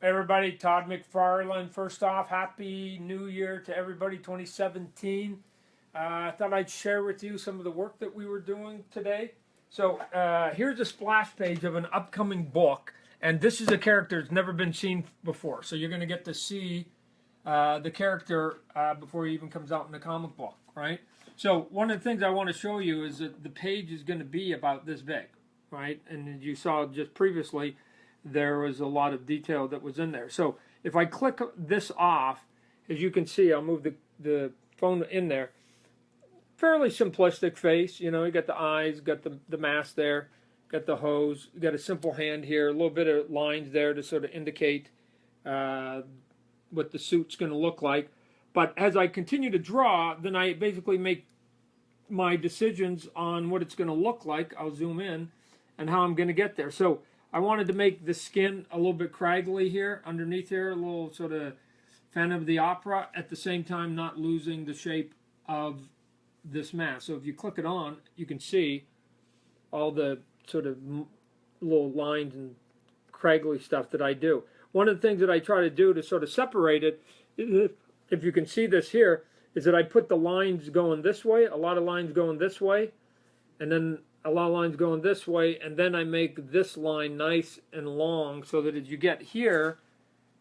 Hey everybody, Todd McFarlane. First off, Happy New Year to everybody, 2017. I thought I'd share with you some of the work that we were doing today. So here's a splash page of an upcoming book, and this is a character that's never been seen before. So you're going to get to see the character before he even comes out in the comic book, right? So one of the things I want to show you is that the page is going to be about this big, right? And you saw just previously, there was a lot of detail that was in there. So if I click this off, as you can see, I'll move the phone in there. Fairly simplistic face, you know, you got the eyes, got the mask there, got the hose, you got a simple hand here, a little bit of lines there to sort of indicate what the suit's going to look like. But as I continue to draw, then I basically make my decisions on what it's going to look like. I'll zoom in and how I'm going to get there. So I wanted to make the skin a little bit craggly here, underneath here, a little sort of Phantom of the Opera, at the same time not losing the shape of this mask. So if you click it on, you can see all the sort of little lines and craggly stuff that I do. One of the things that I try to do to sort of separate it, if you can see this here, is that I put the lines going this way, a lot of lines going this way, and then a lot of lines going this way, and then I make this line nice and long so that as you get here,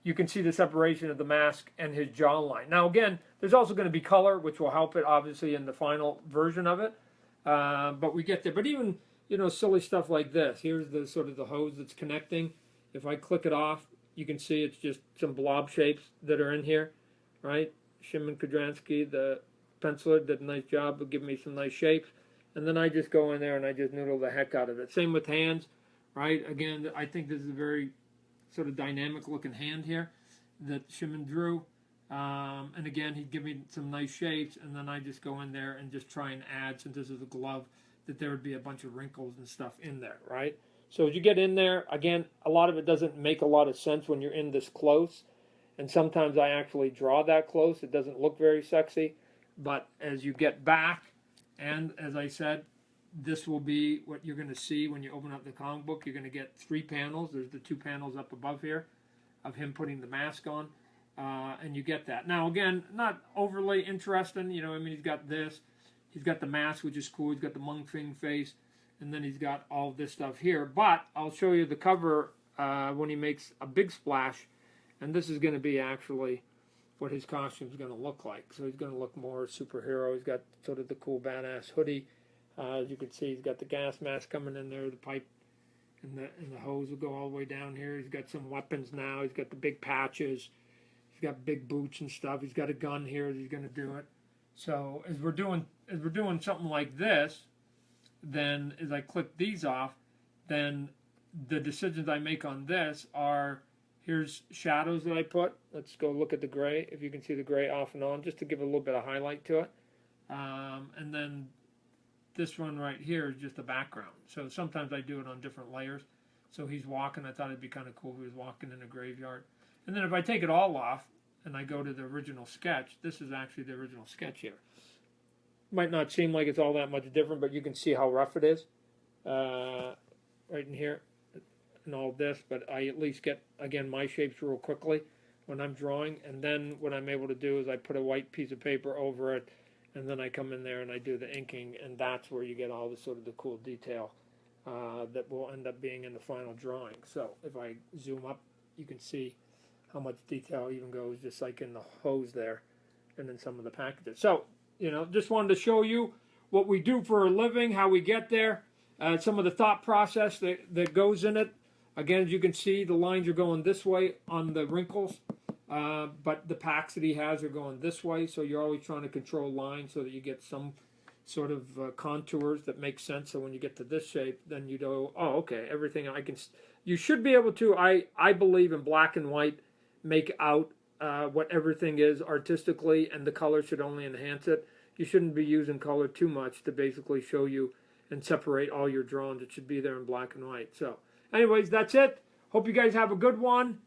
you can see the separation of the mask and his jawline. Now again, there's also going to be color, which will help it obviously in the final version of it, but we get there. But even, you know, silly stuff like this. Here's the sort of the hose that's connecting. If I click it off, you can see it's just some blob shapes that are in here, right? Shimon Kudransky, the penciler, did a nice job of giving me some nice shapes. And then I just go in there and I just noodle the heck out of it. Same with hands, right? Again, I think this is a very sort of dynamic looking hand here that Shimon drew. And again, he'd give me some nice shapes, and then I just go in there and just try and add, since this is a glove, that there would be a bunch of wrinkles and stuff in there, right? So as you get in there, again, a lot of it doesn't make a lot of sense when you're in this close. And sometimes I actually draw that close. It doesn't look very sexy. But as you get back, and as I said, this will be what you're going to see when you open up the comic book. You're going to get 3 panels. There's the 2 panels up above here of him putting the mask on. And you get that. Now, again, not overly interesting. You know, I mean, he's got this. He's got the mask, which is cool. He's got the Mung Fing face. And then he's got all this stuff here. But I'll show you the cover when he makes a big splash. And this is going to be actually what his costume is going to look like. So he's going to look more superhero. He's got sort of the cool badass hoodie. As you can see, he's got the gas mask coming in there, the pipe and the hose will go all the way down here. He's got some weapons now. He's got the big patches. He's got big boots and stuff. He's got a gun here that he's going to do it. So as we're doing something like this, then as I click these off, then the decisions I make on this are, here's shadows that I put. Let's go look at the gray, if you can see the gray off and on, just to give a little bit of highlight to it. And then this one right here is just the background. So sometimes I do it on different layers. So he's walking. I thought it'd be kind of cool if he was walking in a graveyard. And then if I take it all off and I go to the original sketch, this is actually the original sketch here. Might not seem like it's all that much different, but you can see how rough it is right in here and all this. But I at least get, again, my shapes real quickly when I'm drawing. And then what I'm able to do is I put a white piece of paper over it, and then I come in there and I do the inking, and that's where you get all the sort of the cool detail that will end up being in the final drawing. So if I zoom up, you can see how much detail even goes just like in the hose there and in some of the packages. So, you know, just wanted to show you what we do for a living, how we get there, some of the thought process that goes in it. Again, as you can see, the lines are going this way on the wrinkles, but the packs that he has are going this way, so you're always trying to control lines so that you get some sort of contours that make sense. So when you get to this shape, then you go, oh, okay, everything I can... You should be able to, I believe in black and white, make out what everything is artistically, and the color should only enhance it. You shouldn't be using color too much to basically show you and separate all your drawings. It should be there in black and white. So anyways, that's it. Hope you guys have a good one.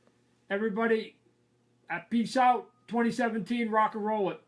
Everybody, peace out. 2017, rock and roll it.